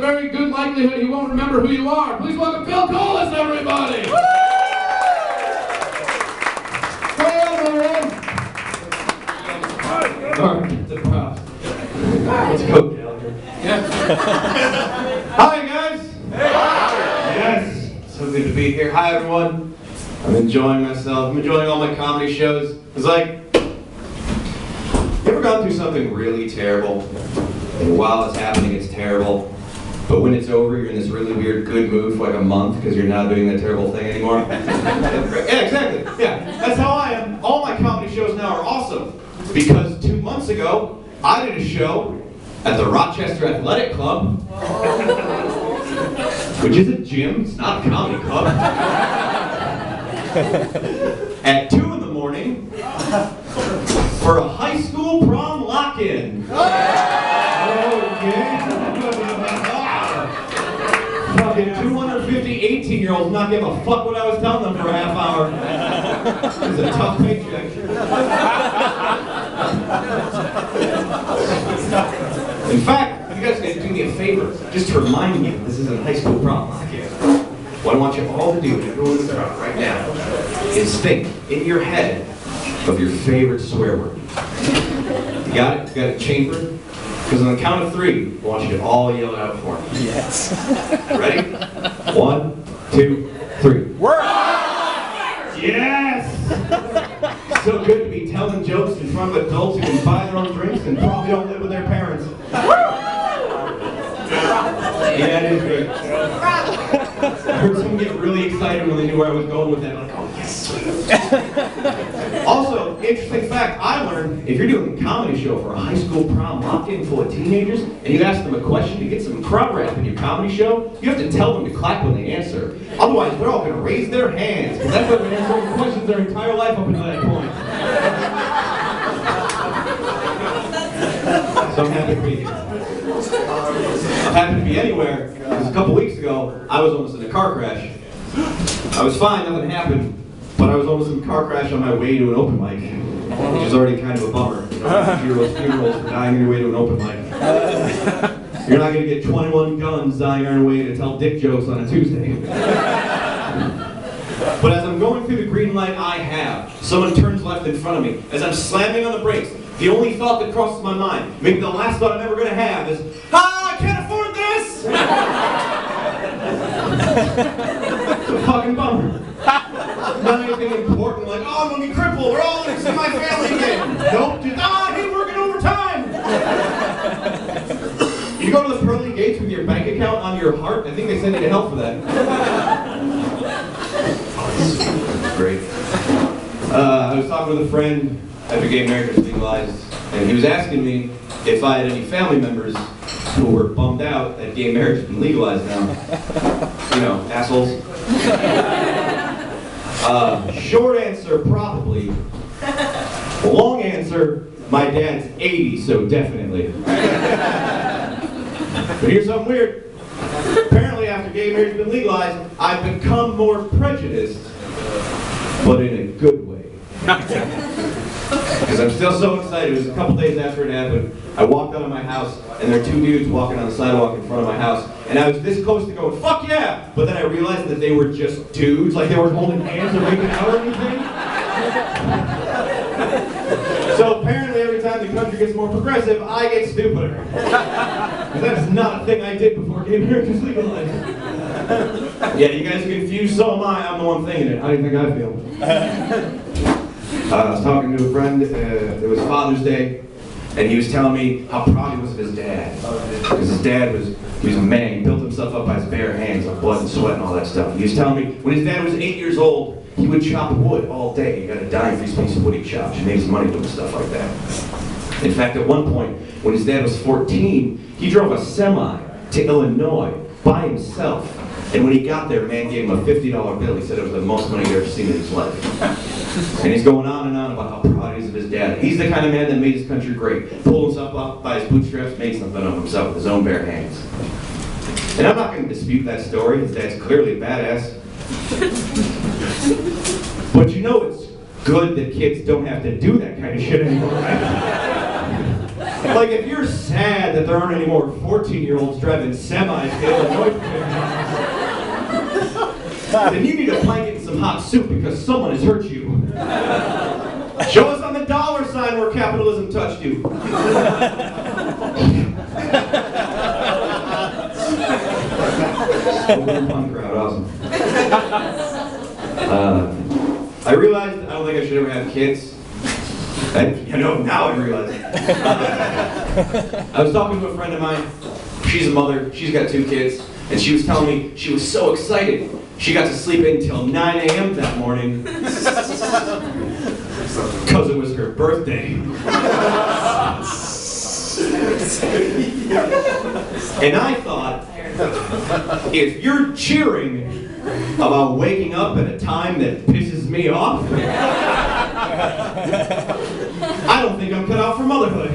very good likelihood he won't remember who you are. Please welcome Bill Kolas, everybody! Woo! Let's go, Gallagher. Yeah. Hi, guys! Hey! Yes! So good to be here. Hi, everyone. I'm enjoying myself. I'm enjoying all my comedy shows. It's like, you ever gone through something really terrible? And while it's happening, it's terrible. But when it's over, you're in this really weird good mood for like a month because you're not doing that terrible thing anymore? Yeah, exactly. Yeah, that's how I am. All my comedy shows now are awesome. Because 2 months ago, I did a show at the Rochester Athletic Club, which is a gym, it's not a comedy club, at 2 in the morning for a high school prom lock-in. Okay. Fucking 250 18-year-olds not give a fuck what I was telling them for a half hour. It was a tough paycheck. In fact, you guys can do me a favor, just to remind me this isn't high school prom lock-in. What I want you all to do, everyone in the crowd right now, is think in your head of your favorite swear word. You got it? You got it chambered? Because on the count of 3, I want you to all yell it out for me. Yes. Ready? 1, 2, 3. Word! Yes! So good to be telling jokes in front of adults who can buy their own drinks and probably don't live with their parents. Yeah, it is good. I heard someone get really excited when they knew where I was going with that. Like, oh, yes, sweet. Also, interesting fact, I learned if you're doing a comedy show for a high school prom locked-in full of teenagers, and you ask them a question to get some crowd rap in your comedy show, you have to tell them to clap when they answer. Otherwise, they're all going to raise their hands, because that's what they've been answering questions their entire life up until that point. So I'm happy to be here. I'm happy to be anywhere, because a couple weeks ago, I was almost in a car crash. I was fine, nothing happened, but I was almost in a car crash on my way to an open mic, which is already kind of a bummer. You know, funerals for dying on your way to an open mic. You're not going to get 21 guns dying on your way to tell dick jokes on a Tuesday. But as I'm going through the green light I have, someone turns left in front of me. As I'm slamming on the brakes, the only thought that crosses my mind, maybe the last thought I'm ever going to have is, I can't afford this! It's a fucking bummer. Not anything important like, oh, I'm going to be crippled, we're all going to see my family again. Nope, just, I hate working overtime! You go to the pearly gates with your bank account on your heart, I think they send you to hell for that. Great. I was talking with a friend after gay marriage was legalized, and he was asking me if I had any family members who were bummed out that gay marriage has been legalized now. You know, assholes. Short answer, probably. Long answer, my dad's 80, so definitely. But here's something weird. Apparently after gay marriage has been legalized, I've become more prejudiced, but in a good way. Because I'm still so excited. It was a couple days after it happened. I walked out of my house, and there were 2 dudes walking on the sidewalk in front of my house. And I was this close to going, fuck yeah! But then I realized that they were just dudes, like they weren't holding hands or making out or anything. So apparently every time the country gets more progressive, I get stupider. Because that's not a thing I did before gay marriage was legalized. Yeah, you guys are confused, so am I. I'm the one thinking it. How do you think I feel? I was talking to a friend, it was Father's Day, and he was telling me how proud he was of his dad. Because his dad he was a man, he built himself up by his bare hands, like blood and sweat and all that stuff. He was telling me, when his dad was 8 years old, he would chop wood all day. He got a dime for each piece of wood he chopped. He made his money doing stuff like that. In fact, at one point, when his dad was 14, he drove a semi to Illinois by himself. And when he got there, a man gave him a $50 bill. He said it was the most money he'd ever seen in his life. And he's going on and on about how proud he is of his dad. He's the kind of man that made his country great. Pulled himself up by his bootstraps, made something of himself with his own bare hands. And I'm not going to dispute that story. His dad's clearly a badass. But you know it's good that kids don't have to do that kind of shit anymore, right? Like, if you're sad that there aren't any more 14-year-olds driving semis to Illinois, then you need a blanket and some hot soup because someone has hurt you. Show us on the dollar sign where capitalism touched you. Punk crowd, awesome. I realized I don't think I should ever have kids. Now I realize it. I was talking to a friend of mine. She's a mother. She's got 2 kids. And she was telling me she was so excited. She got to sleep until 9 a.m. that morning. Because it was her birthday. And I thought, if you're cheering about waking up at a time that pisses me off, I don't think I'm cut out for motherhood.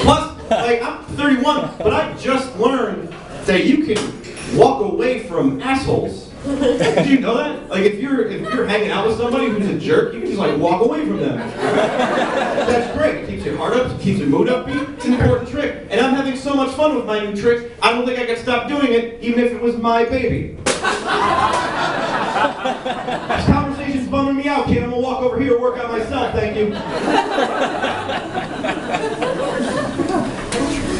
Plus, like, I'm 31, but I just learned that you can walk away from assholes. Did you know that? Like, if you're hanging out with somebody who's a jerk, you can just like walk away from them. That's great. It keeps your heart up, it keeps your mood upbeat. It's an important trick. And I'm having so much fun with my new trick, I don't think I could stop doing it, even if it was my baby. This conversation's bumming me out, kid. I'm gonna walk over here and work out myself, thank you.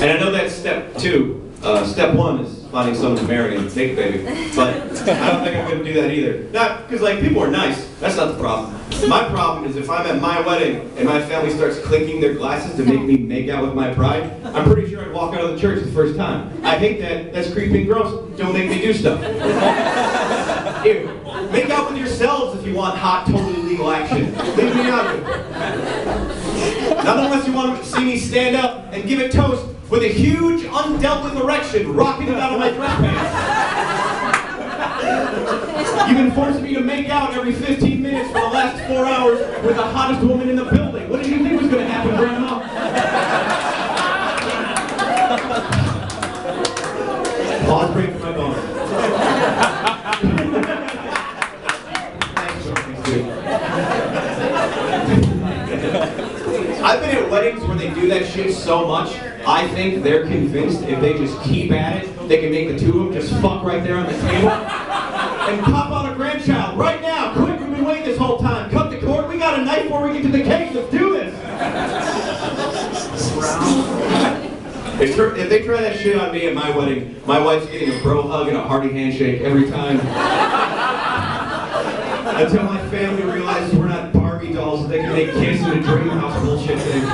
And I know that's step 2. Step 1 is finding someone to marry and take a baby. But I don't think I'm going to do that either. Not because, like, people are nice. That's not the problem. My problem is if I'm at my wedding and my family starts clinking their glasses to make me make out with my bride, I'm pretty sure I'd walk out of the church the first time. I hate that. That's creepy and gross. Don't make me do stuff. Ew. Make out with yourselves if you want hot, totally legal action. Leave me out of it. Not unless you want to see me stand up and give a toast with a huge, undealt with erection, rocking it out of my dress pants. You've been forcing me to make out every 15 minutes for the last 4 hours with the hottest woman in the building. What did you think was going to happen, Grandma? Pause break for my boner. I've been at weddings where they do that shit so much, I think they're convinced if they just keep at it, they can make the 2 of them just fuck right there on the table and pop out a grandchild right now. Quick, we've been waiting this whole time. Cut the cord. We got a knife before we get to the cake. Let's do this. If they try that shit on me at my wedding, my wife's getting a bro hug and a hearty handshake every time. Until my family realizes we're not Barbie dolls that they can make kids in a dream house bullshit thing.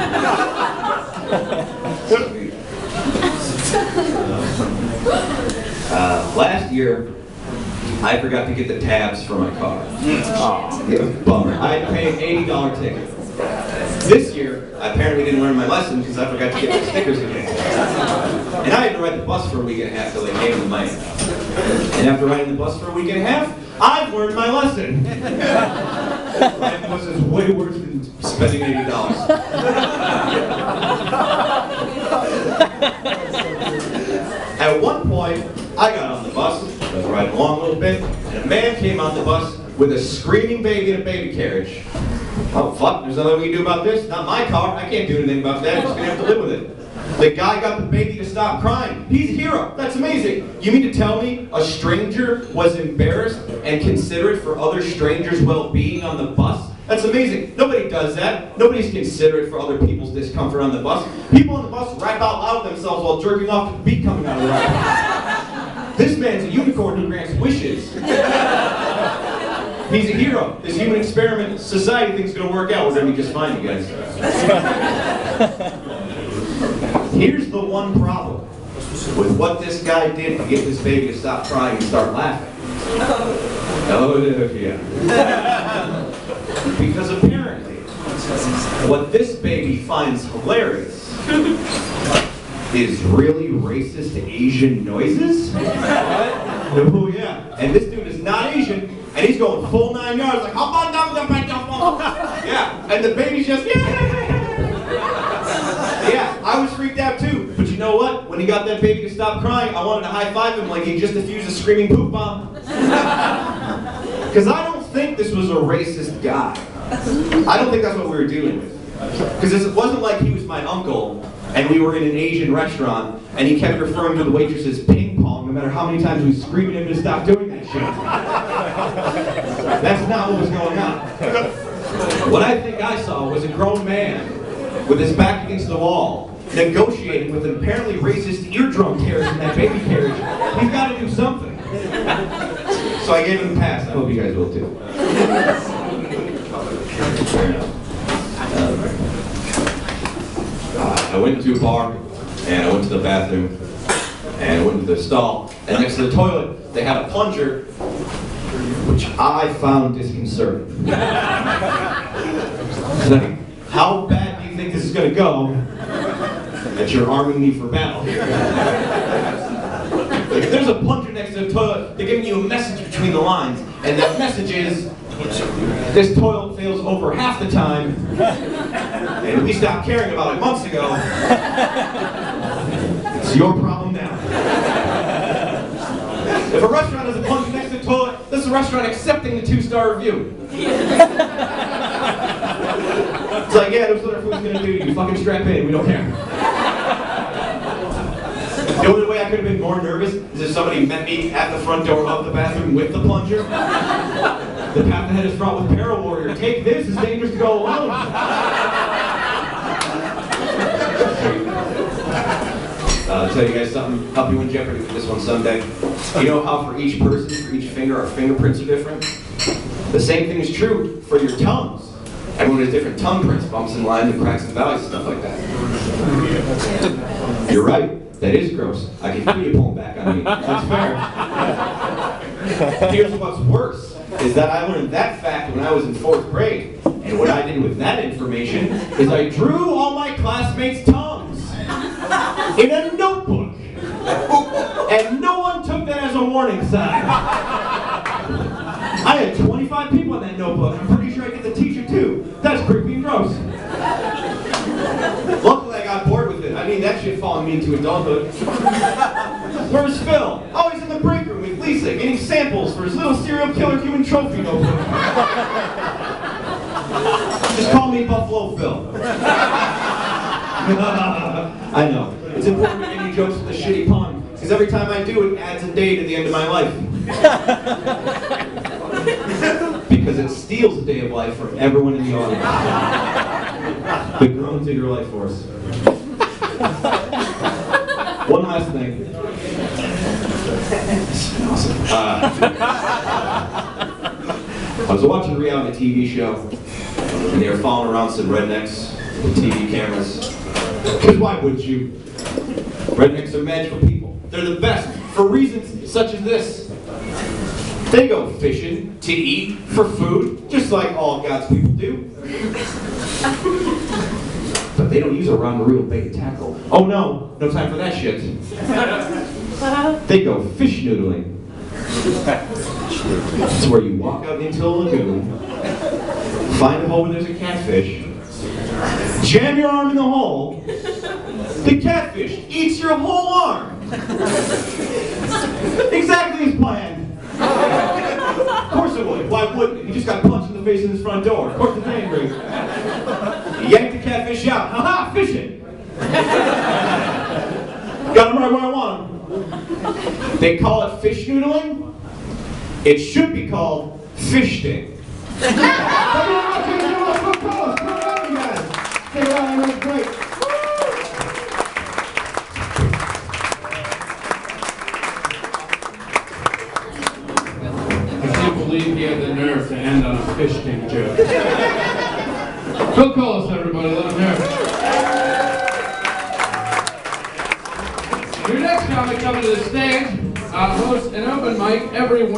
Last year, I forgot to get the tabs for my car. Bummer. I had to pay an $80 ticket. This year, I apparently didn't learn my lesson because I forgot to get my stickers again. And I had to ride the bus for a week and a half till they came to Miami. And after riding the bus for a week and a half, I've learned my lesson. Riding the bus is way worse than spending $80. At one point, I got on the bus, I was riding along a little bit, and a man came on the bus with a screaming baby in a baby carriage. Oh, fuck, there's nothing we can do about this. Not my car, I can't do anything about that, I'm just gonna have to live with it. The guy got the baby to stop crying. He's a hero, that's amazing. You mean to tell me a stranger was embarrassed and considerate for other strangers' well-being on the bus? That's amazing. Nobody does that. Nobody's considerate for other people's discomfort on the bus. People on the bus rap out loud themselves while jerking off to the beat coming out of the ride. This man's a unicorn who grants wishes. He's a hero. This human experiment society thinks is going to work out. We're going to be just fine, you guys. Here's the one problem with what this guy did to get this baby to stop crying and start laughing. Oh, yeah. Because apparently, what this baby finds hilarious is really racist Asian noises. Oh yeah. And this dude is not Asian, and he's going full 9 yards, like yeah. And the baby's just yeah. I was freaked out too. But you know what? When he got that baby to stop crying, I wanted to high five him like he just defused a screaming poop bomb. Because I don't think this was a racist guy. I don't think that's what we were dealing with. Because it wasn't like he was my uncle and we were in an Asian restaurant and he kept referring to the waitress as ping pong no matter how many times we screamed at him to stop doing that shit. That's not what was going on. What I think I saw was a grown man with his back against the wall negotiating with an apparently racist eardrum terrorist in that baby carriage. He's got to do something. So I gave him a pass. I hope you guys will too. Fair enough. I went to a bar, and I went to the bathroom, and I went to the stall, and next to the toilet, they had a plunger, which I found disconcerting. Like, how bad do you think this is going to go that you're arming me for battle? Like, if there's a plunger next to the toilet, they're giving you a message between the lines, and that message is, this toilet fails over half the time, and we stopped caring about it months ago. It's your problem now. If a restaurant has a plunger next to the toilet, this is a restaurant accepting the 2-star review. It's like, yeah, that's what our food's gonna do. You fucking strap in, we don't care. The only way I could have been more nervous is if somebody met me at the front door of the bathroom with the plunger. The path ahead is fraught with peril, warrior. Take this, it's dangerous to go alone. I'll tell you guys something, help you win Jeopardy with this one someday. You know how for each person, for each finger, our fingerprints are different? The same thing is true for your tongues. Everyone has different tongue prints, bumps and lines and cracks and valleys and stuff like that. You're right. That is gross. I can feel you pulling back on me. That's fair. Here's what's worse, is that I learned that fact when I was in 4th grade. And what I did with that information is I drew all my classmates' tongues in a notebook. And no one took that as a warning sign. I had 25 people in that notebook. I'm pretty sure I get the teacher too. That's creepy and gross. Luckily I got bored with it. I mean, that shit followed me into adulthood. Where's Phil? Oh, he's in the break room with Lisa getting samples for his little serial killer human trophy notebook. Just call me Buffalo Phil. I know. It's important to give me jokes with a shitty pun, because every time I do it adds a day to the end of my life. Because it steals a day of life from everyone in the audience. The groans of your life force. One last thing. This is awesome. I was watching a reality TV show, and they were following around some rednecks with TV cameras. Because why would you? Rednecks are magical people. They're the best for reasons such as this. They go fishing to eat for food, just like all God's people do. But they don't use a rod and reel bait and tackle. Oh no, no time for that shit. They go fish noodling. It's where you walk out into a lagoon, find a hole where there's a catfish, jam your arm in the hole, the catfish eats your whole arm. Exactly as planned. Of course it would. Why wouldn't it? He just got punched in the face in his front door. Of course it's angry. He yanked the catfish out. Ha-ha! Fishing! Got him right where I want him. They call it fish noodling. It should be called fish sting. Great. I can't believe he had the nerve to end on a fish sting joke. Phil Kolas, everybody, let him hear it. Your next comic coming to the stage hosts an open mic every Wednesday.